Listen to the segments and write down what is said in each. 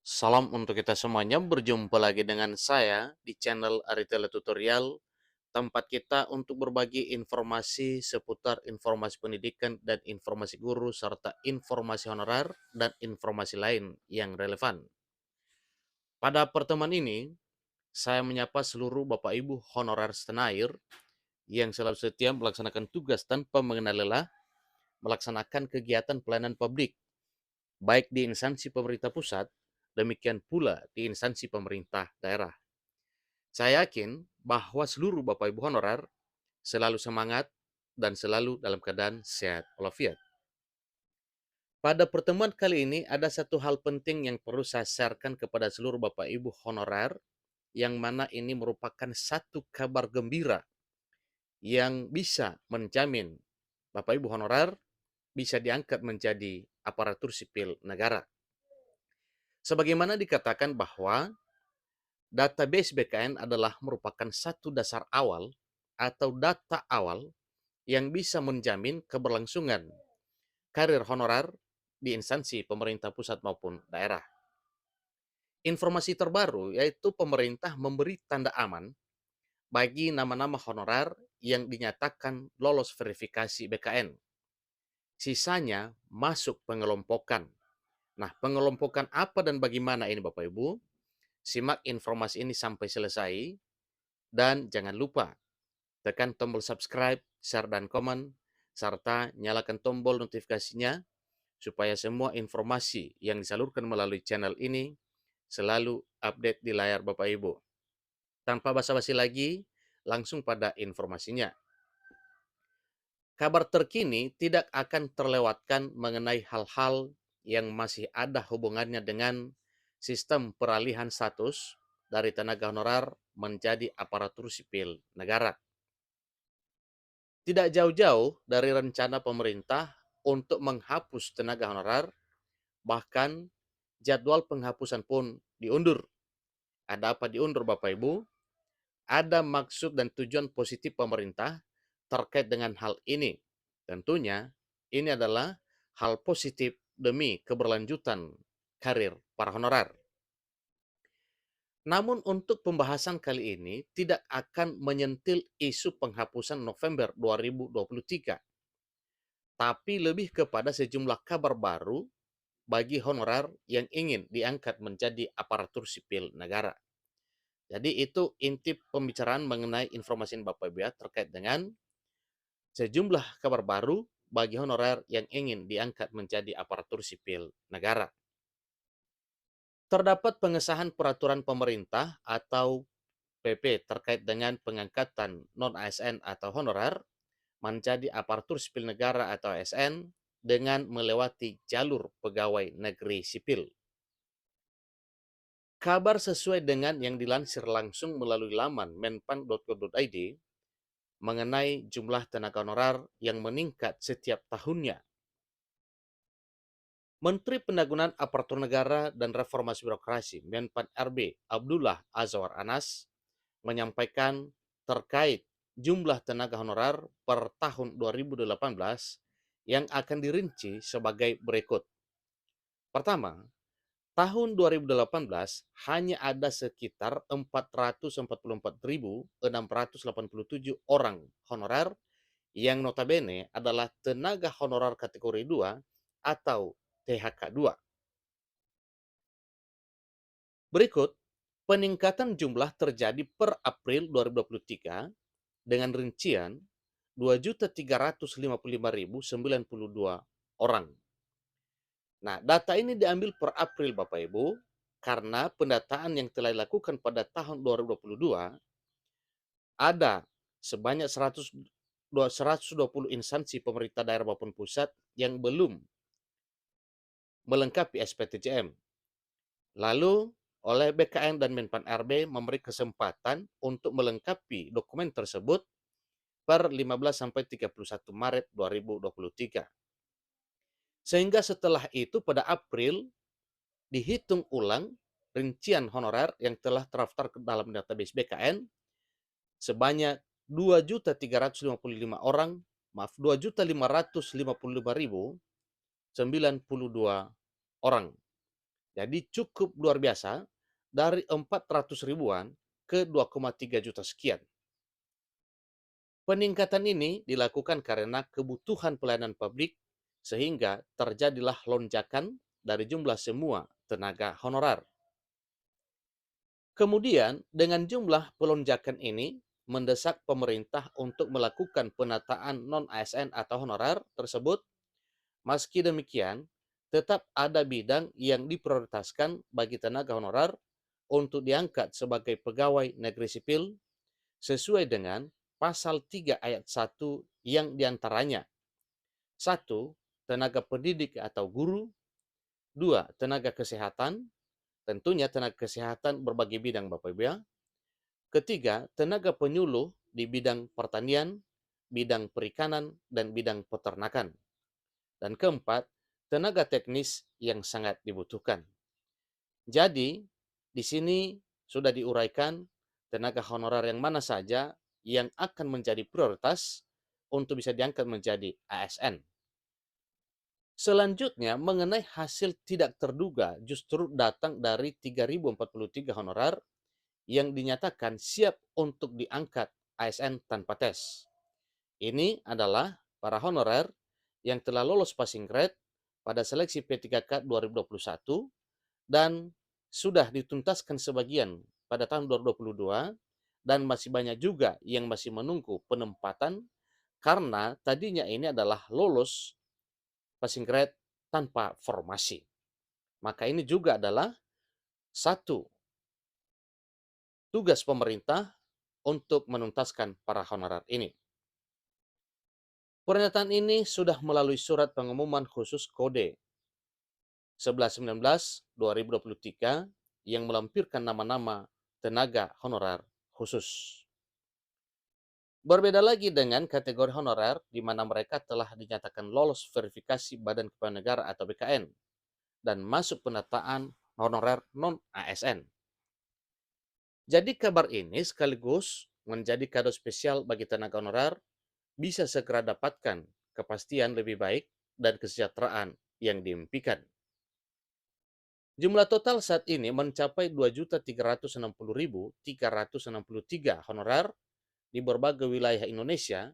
Salam untuk kita semuanya, berjumpa lagi dengan saya di channel Aritele Tutorial, tempat kita untuk berbagi informasi seputar informasi pendidikan dan informasi guru, serta informasi honorer dan informasi lain yang relevan. Pada pertemuan ini, saya menyapa seluruh Bapak Ibu honorer setanah air yang selalu setia melaksanakan tugas tanpa mengenal lelah, melaksanakan kegiatan pelayanan publik, baik di instansi pemerintah pusat, demikian pula di instansi pemerintah daerah. Saya yakin bahwa seluruh Bapak Ibu honorer selalu semangat dan selalu dalam keadaan sehat walafiat. Pada pertemuan kali ini ada satu hal penting yang perlu saya sharekan kepada seluruh Bapak Ibu honorer, yang mana ini merupakan satu kabar gembira yang bisa menjamin Bapak Ibu honorer bisa diangkat menjadi aparatur sipil negara. Sebagaimana dikatakan bahwa database BKN adalah merupakan satu dasar awal atau data awal yang bisa menjamin keberlangsungan karir honorer di instansi pemerintah pusat maupun daerah. Informasi terbaru yaitu pemerintah memberi tanda aman bagi nama-nama honorer yang dinyatakan lolos verifikasi BKN. Sisanya masuk pengelompokan. Nah, pengelompokan apa dan bagaimana ini Bapak Ibu? Simak informasi ini sampai selesai dan jangan lupa tekan tombol subscribe, share, dan komen, serta nyalakan tombol notifikasinya supaya semua informasi yang disalurkan melalui channel ini selalu update di layar Bapak Ibu. Tanpa basa-basi lagi, langsung pada informasinya. Kabar terkini tidak akan terlewatkan mengenai hal-hal yang masih ada hubungannya dengan sistem peralihan status dari tenaga honorer menjadi aparatur sipil negara. Tidak jauh-jauh dari rencana pemerintah untuk menghapus tenaga honorer, bahkan jadwal penghapusan pun diundur. Ada apa diundur Bapak Ibu? Ada maksud dan tujuan positif pemerintah terkait dengan hal ini. Tentunya ini adalah hal positif demi keberlanjutan karir para honorer. Namun untuk pembahasan kali ini tidak akan menyentil isu penghapusan November 2023, tapi lebih kepada sejumlah kabar baru bagi honorer yang ingin diangkat menjadi aparatur sipil negara. Jadi itu inti pembicaraan mengenai informasi Bapak Ibu ya, terkait dengan sejumlah kabar baru bagi honorer yang ingin diangkat menjadi aparatur sipil negara. Terdapat pengesahan peraturan pemerintah atau PP terkait dengan pengangkatan non-ASN atau honorer menjadi aparatur sipil negara atau ASN dengan melewati jalur pegawai negeri sipil. Kabar sesuai dengan yang dilansir langsung melalui laman menpan.go.id mengenai jumlah tenaga honorer yang meningkat setiap tahunnya. Menteri Pendagunan Aparatur Negara dan Reformasi Birokrasi Menpan RB Abdullah Azwar Anas menyampaikan terkait jumlah tenaga honorer per tahun 2018 yang akan dirinci sebagai berikut. Pertama, tahun 2018 hanya ada sekitar 444.687 orang honorer yang notabene adalah tenaga honorer kategori 2 atau THK 2. Berikut, peningkatan jumlah terjadi per April 2023 dengan rincian 2.355.092 orang. Nah, data ini diambil per April Bapak Ibu, karena pendataan yang telah dilakukan pada tahun 2022 ada sebanyak 120 instansi pemerintah daerah maupun pusat yang belum melengkapi SPTJM. Lalu oleh BKN dan Menpan RB memberi kesempatan untuk melengkapi dokumen tersebut per 15 sampai 31 Maret 2023. Sehingga setelah itu pada April dihitung ulang rincian honorer yang telah terdaftar ke dalam database BKN sebanyak 2.355 orang, maaf 2.555.092 orang. Jadi cukup luar biasa, dari 400 ribuan ke 2,3 juta sekian. Peningkatan ini dilakukan karena kebutuhan pelayanan publik sehingga terjadilah lonjakan dari jumlah semua tenaga honorer. Kemudian dengan jumlah pelonjakan ini mendesak pemerintah untuk melakukan penataan non-ASN atau honorer tersebut. Meski demikian, tetap ada bidang yang diprioritaskan bagi tenaga honorer untuk diangkat sebagai pegawai negeri sipil sesuai dengan pasal 3 ayat 1 yang diantaranya: 1. Tenaga pendidik atau guru. 2. Tenaga kesehatan. Tentunya tenaga kesehatan berbagai bidang Bapak Ibu ya. Ketiga, tenaga penyuluh di bidang pertanian, bidang perikanan, dan bidang peternakan. Dan keempat, tenaga teknis yang sangat dibutuhkan. Jadi, di sini sudah diuraikan tenaga honorer yang mana saja yang akan menjadi prioritas untuk bisa diangkat menjadi ASN. Selanjutnya, mengenai hasil tidak terduga justru datang dari 3.043 honorer yang dinyatakan siap untuk diangkat ASN tanpa tes. Ini adalah para honorer yang telah lolos passing grade pada seleksi P3K 2021 dan sudah dituntaskan sebagian pada tahun 2022 dan masih banyak juga yang masih menunggu penempatan karena tadinya ini adalah lolos passing grade tanpa formasi. Maka ini juga adalah satu tugas pemerintah untuk menuntaskan para honorer ini. Pernyataan ini sudah melalui surat pengumuman khusus kode 1119/2023 yang melampirkan nama-nama tenaga honorer khusus. Berbeda lagi dengan kategori honorer di mana mereka telah dinyatakan lolos verifikasi Badan Kepegawaian Negara atau BKN dan masuk penataan honorer non-ASN. Jadi kabar ini sekaligus menjadi kado spesial bagi tenaga honorer bisa segera dapatkan kepastian lebih baik dan kesejahteraan yang diimpikan. Jumlah total saat ini mencapai 2.360.363 honorer di berbagai wilayah Indonesia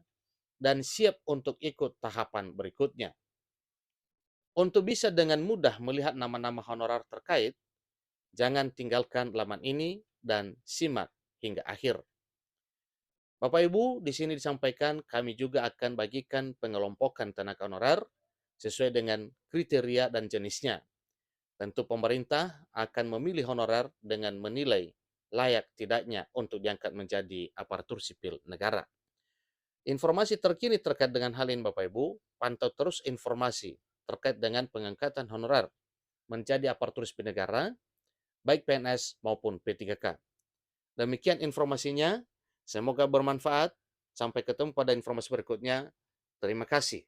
dan siap untuk ikut tahapan berikutnya. Untuk bisa dengan mudah melihat nama-nama honorer terkait, jangan tinggalkan laman ini dan simak hingga akhir. Bapak Ibu, di sini disampaikan kami juga akan bagikan pengelompokan tenaga honorer sesuai dengan kriteria dan jenisnya. Tentu pemerintah akan memilih honorer dengan menilai layak tidaknya untuk diangkat menjadi aparatur sipil negara. Informasi terkini terkait dengan hal ini Bapak Ibu, pantau terus informasi terkait dengan pengangkatan honorer menjadi aparatur sipil negara, baik PNS maupun P3K. Demikian informasinya, semoga bermanfaat. Sampai ketemu pada informasi berikutnya. Terima kasih.